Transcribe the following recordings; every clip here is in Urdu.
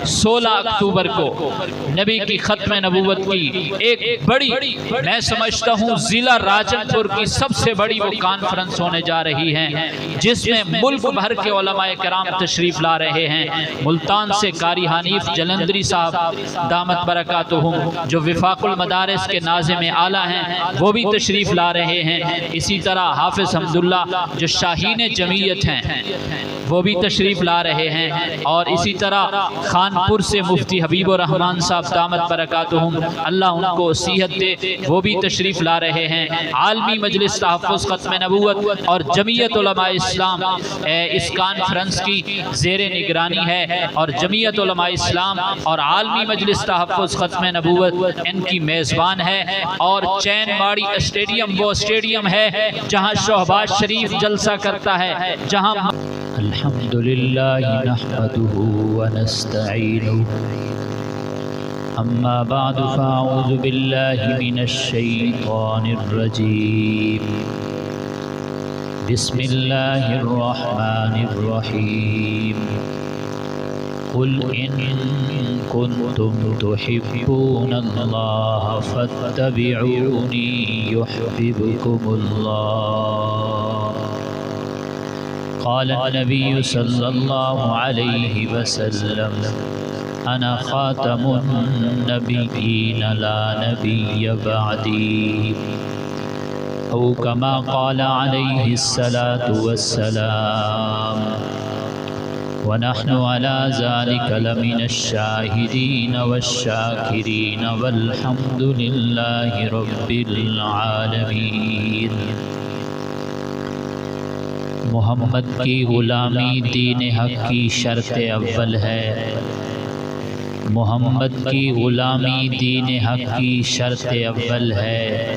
16 اکتوبر کو نبی کی ختم نبوت کی ایک بڑی، میں سمجھتا ہوں ضلع راجن پور کی سب سے بڑی وہ کانفرنس ہونے جا رہی ہے، جس میں ملک بھر کے علماء کرام تشریف لا رہے ہیں۔ ملتان سے قاری حنیف جلندری صاحب دامت برکاتہم جو وفاق المدارس کے ناظم اعلیٰ ہیں وہ بھی تشریف لا رہے ہیں۔ اسی طرح حافظ حمداللہ جو شاہین جمعیت ہیں وہ بھی تشریف لا رہے ہیں، اور اسی طرح خانپور سے مفتی حبیب الرحمن صاحب دامت برکاتہم اللہ ان کو صحت دے وہ بھی تشریف لا رہے ہیں۔ عالمی مجلس تحفظ ختم نبوت اور جمعیت علماء اسلام اس کانفرنس کی زیر نگرانی ہے، اور جمعیت علماء اسلام اور عالمی مجلس تحفظ ختم نبوت ان کی میزبان ہے۔ اور چین ماڑی اسٹیڈیم وہ اسٹیڈیم ہے جہاں شہباز شریف جلسہ کرتا ہے، جہاں الحمدللہ نحمدہ ونستعینہ اما بعد فاعوذ باللہ من الشیطان الرجیم بسم اللہ الرحمن الرحیم قل ان کنتم تحبون اللہ فاتبعونی یحببکم اللہ قال النبی صلی اللہ علیہ وسلم انا خاتم النبیین لا نبی بعدی او کما قال علیہ الصلاة والسلام ونحن على ذلك لمن الشاهدين والشاكرين والحمد لله رب العالمين۔ محمد کی غلامی دین حق کی شرط اول ہے، محمد کی غلامی دین حق کی شرط اول ہے،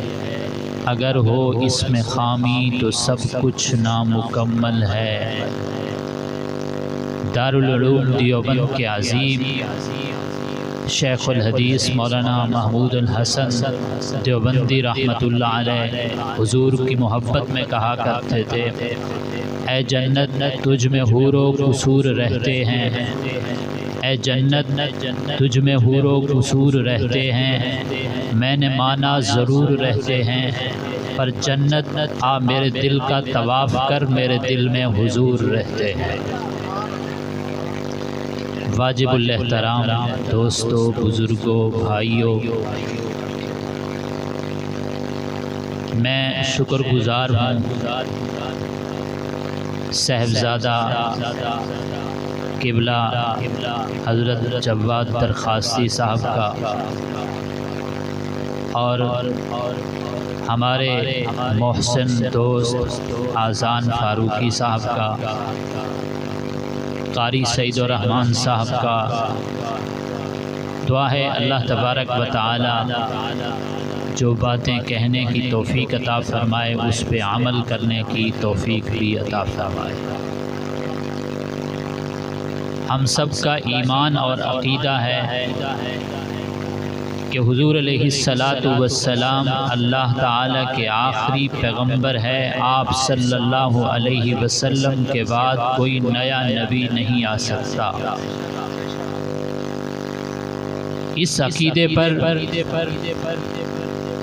اگر ہو اس میں خامی تو سب کچھ نامکمل ہے۔ دارالعلوم دیوبند کے عظیم شیخ الحدیث مولانا محمود الحسن دیوبندی رحمۃ اللہ علیہ حضور کی محبت میں کہا کرتے تھے، اے جنت تجھ میں حور و قصور رہتے ہیں، اے جنت تجھ میں حور و قصور رہتے ہیں، میں نے مانا ضرور رہتے ہیں، پر جنت آ میرے دل کا طواف کر میرے دل میں حضور رہتے ہیں۔ واجب الاحترام دوستو، بزرگوں، بھائیوں، میں شکر گزار ہوں صاحبزادہ قبلہ حضرت جواد درخواستی صاحب کا اور ہمارے محسن دوست آذان فاروقی صاحب کا، قاری سعید الرحمن صاحب کا۔ دعا ہے اللہ تبارک و تعالی جو باتیں کہنے کی توفیق عطا فرمائے، اس پہ عمل کرنے کی توفیق بھی عطا فرمائے۔ ہم سب کا ایمان اور عقیدہ ہے کہ حضور علیہ السلام اللہ تعالیٰ کے آخری پیغمبر ہے، آپ صلی اللہ علیہ وسلم کے بعد کوئی نیا نبی نہیں آ سکتا۔ اس عقیدے پر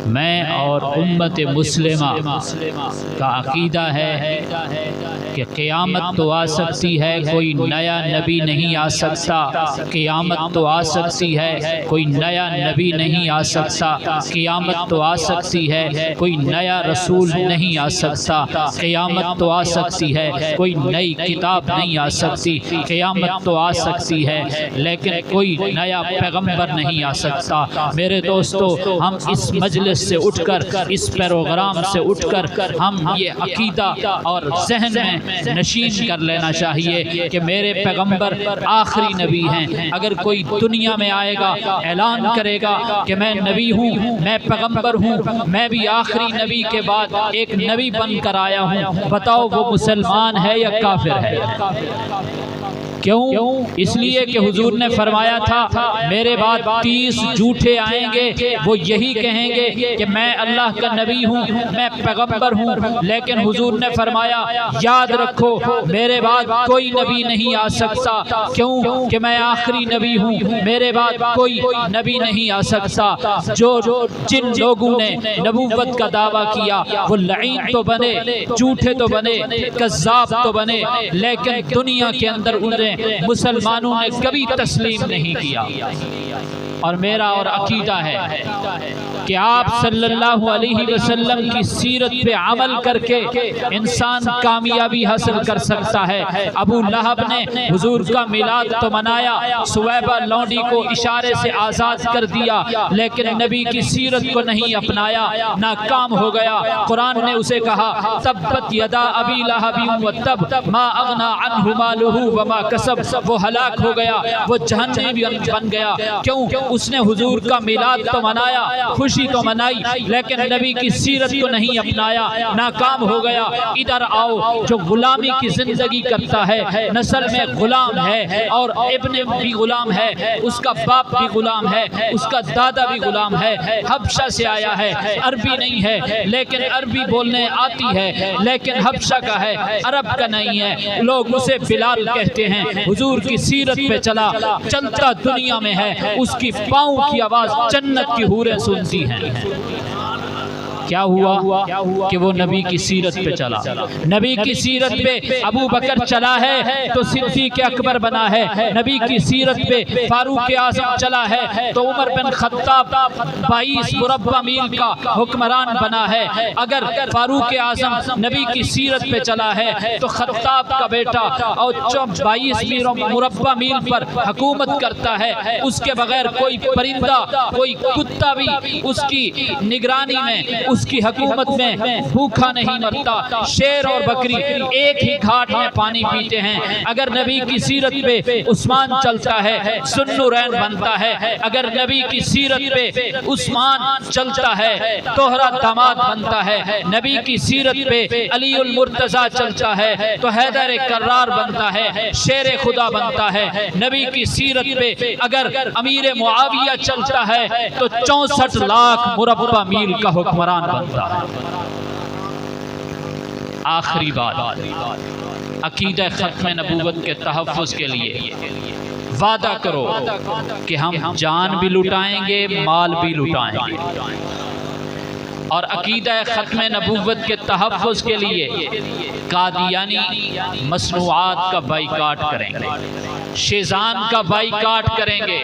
میں اور امت مسلمہ کا عقیدہ ہے کہ قیامت تو آ سکتی ہے، کوئی نیا نبی نہیں آ سکتا، قیامت تو آ سکتی ہے، کوئی نیا نبی نہیں آ سکتا، قیامت تو آ سکتی ہے، کوئی نیا رسول نہیں آ سکتا، قیامت تو آ سکتی ہے، کوئی نئی کتاب نہیں آ سکتی، قیامت تو آ سکتی ہے، لیکن کوئی نیا پیغمبر نہیں آ سکتا۔ میرے دوستو، ہم اس مجلس سے اٹھ کر، اس پروگرام سے اٹھ کر ہم یہ عقیدہ اور ذہن میں نشین کر لینا چاہیے کہ میرے پیغمبر آخری نبی ہیں۔ اگر کوئی دنیا میں آئے گا، اعلان کرے گا کہ میں نبی ہوں، میں پیغمبر ہوں، میں بھی آخری نبی کے بعد ایک نبی بن کر آیا ہوں، بتاؤ وہ مسلمان ہے یا کافر ہے؟ کیوں؟ اس لیے کہ حضور نے فرمایا تھا میرے بعد 30 جھوٹے آئیں گے، وہ یہی کہیں گے کہ میں اللہ کا نبی ہوں، میں پیغمبر ہوں، لیکن حضور نے فرمایا یاد رکھو میرے بعد کوئی نبی نہیں آ سکتا، کیوں کہ میں آخری نبی ہوں، میرے بعد کوئی نبی نہیں آ سکتا۔ جن لوگوں نے نبوت کا دعویٰ کیا وہ لعین تو بنے، جھوٹے تو بنے، کذاب تو بنے، لیکن دنیا کے اندر انہیں مسلمانوں نے کبھی تسلیم نہیں کیا۔ اور میرا اور عقیدہ ہے کہ آپ صلی اللہ علیہ وسلم کی سیرت پہ عمل کر کے انسان کامیابی حاصل کر سکتا ہے۔ ابو لہب نے حضور کا میلاد تو منایا، سویبہ لونڈی کو اشارے سے آزاد کر دیا، لیکن نبی کی سیرت کو نہیں اپنایا، ناکام ہو گیا۔ قرآن نے اسے کہا تبت یدا ابی لہب وتب ما اغنی عنہ مالہ وما کسب، وہ ہلاک ہو گیا، وہ جہنمی بن گیا۔ کیوں؟ اس نے حضور کا میلاد تو منایا، خوشی تو منائی، لیکن نبی کی سیرت کو نہیں اپنایا، ناکام ہو گیا۔ ادھر آؤ، جو غلامی کی زندگی کرتا ہے، نسل میں غلام ہے اور ابن بھی غلام ہے، اس کا باپ بھی غلام ہے، اس کا دادا بھی غلام ہے، حبشہ سے آیا ہے، عربی نہیں ہے لیکن عربی بولنے آتی ہے، لیکن حبشہ کا ہے، عرب کا نہیں ہے، لوگ اسے بلال کہتے ہیں۔ حضور کی سیرت پہ چلا، چلتا دنیا میں ہے، اس کی پاؤں کی آواز جنت کی حوریں سنتی ہیں۔ کیا ہوا کہ وہ نبی کی سیرت پہ چلا، نبی کی سیرت پہ ابو بکر چلا ہے تو صدیق اکبر بنا ہے، نبی کی سیرت پہ فاروق اعظم چلا ہے تو عمر بن خطاب 22 مربع میل کا حکمران بنا ہے۔ اگر فاروق اعظم نبی کی سیرت پہ چلا ہے تو خطاب کا بیٹا اور 22 مربع میل پر حکومت کرتا ہے، اس کے بغیر کوئی پرندہ، کوئی کتا بھی اس کی نگرانی میں، اس کی حکومت میں بھوکا نہیں مرتا۔ شیر اور بکری ایک ہی گھاٹ میں پانی پیتے ہیں۔ اگر نبی کی سیرت پہ عثمان چلتا ہے ذوالنورین بنتا ہے، اگر نبی کی سیرت پہ عثمان چلتا ہے طہرا داماد بنتا ہے، نبی کی سیرت پہ علی المرتضیٰ چلتا ہے تو حیدر کرار بنتا ہے، شیر خدا بنتا ہے۔ نبی کی سیرت پہ اگر امیر معاویہ چلتا ہے تو 64 لاکھ مربع میل کا حکمران بنتا ہے۔ آخری بات، عقیدہ ختم نبوت کے تحفظ کے لیے وعدہ کرو کہ ہم جان بھی لٹائیں گے، مال بھی لٹائیں گے، اور عقیدہ ختم نبوت کے تحفظ کے لیے قادیانی مصنوعات کا بائیکاٹ کریں گے، شیزان کا بائیکاٹ کریں گے،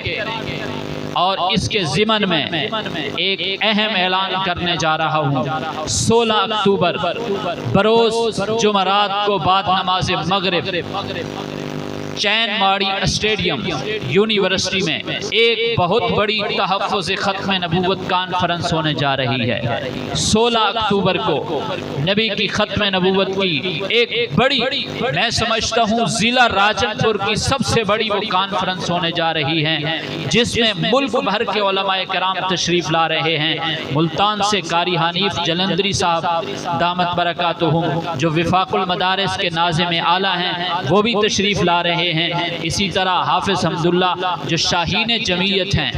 اور اس کے ضمن میں ایک اہم اعلان کرنے جا رہا ہوں۔ 16 اکتوبر بروز جمعرات کو بعد نماز مغرب چین ماڑی اسٹیڈیم یونیورسٹی میں ایک بہت بڑی تحفظ ختم نبوت کانفرنس ہونے جا رہی ہے۔ 16 اکتوبر کو نبی کی ختم نبوت کی ایک بڑی، میں سمجھتا ہوں ضلع راجن پور کی سب سے بڑی وہ کانفرنس ہونے جا رہی ہے، جس میں ملک بھر کے علماء کرام تشریف لا رہے ہیں۔ ملتان سے قاری حنیف جلندری صاحب دامت برکاتہم جو وفاق المدارس کے ناظم اعلیٰ ہیں وہ بھی تشریف لا رہے ہیں۔ اسی طرح حافظ حمداللہ جو شاہین جمعیت ہیں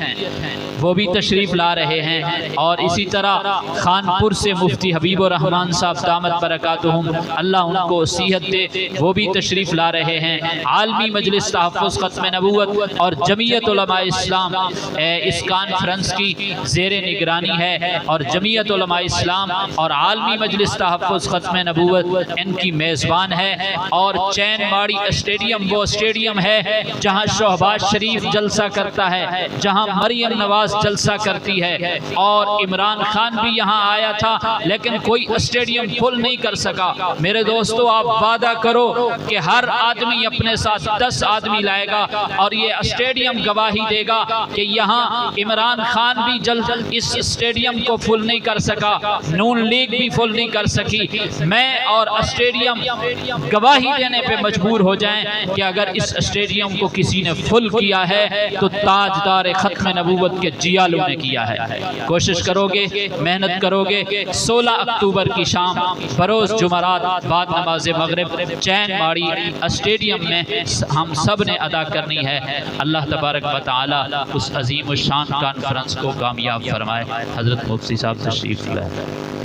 وہ بھی تشریف لا رہے ہیں، اور اسی طرح خانپور سے مفتی حبیب الرحمن صاحب دامت برکاتہم اللہ ان کو صحت دے، وہ بھی تشریف لا رہے ہیں۔ عالمی مجلس تحفظ ختم نبوت اور جمعیت علماء اسلام اس کانفرنس کی زیر نگرانی ہے، اور جمعیت علماء اسلام اور عالمی مجلس تحفظ ختم نبوت ان کی میزبان ہے۔ اور چین ماڑی اسٹیڈیم وہ اسٹیڈیم ہے جہاں شہباز شریف جلسہ کرتا ہے، جہاں مریم نواز جلسہ کرتی ہے، اور عمران خان بھی یہاں آیا تھا لیکن کوئی اسٹیڈیم فل نہیں کر سکا۔ میرے دوستو آپ وعدہ کرو کہ ہر آدمی اپنے ساتھ 10 آدمی لائے گا، اور یہ اسٹیڈیم گواہی دے گا کہ یہاں عمران خان بھی جلد اس اسٹیڈیم کو فل نہیں کر سکا، نون لیگ بھی فل نہیں کر سکی۔ میں اور اسٹیڈیم گواہی دینے پہ مجبور ہو جائیں کہ اگر اگر اس اسٹیڈیم کو کسی نے فل کیا ہے تو تاجدار ختم نبوت کے جیالو نے کیا ہے۔ کوشش کرو گے، محنت کرو گے، 16 اکتوبر کی شام بروز جمعرات بعد نماز مغرب چین ماڑی اسٹیڈیم میں ہم سب نے ادا کرنی ہے۔ اللہ تبارک و تعالی اس عظیم الشان کانفرنس کو کامیاب فرمائے۔ حضرت مفتی صاحب تشریف لائے۔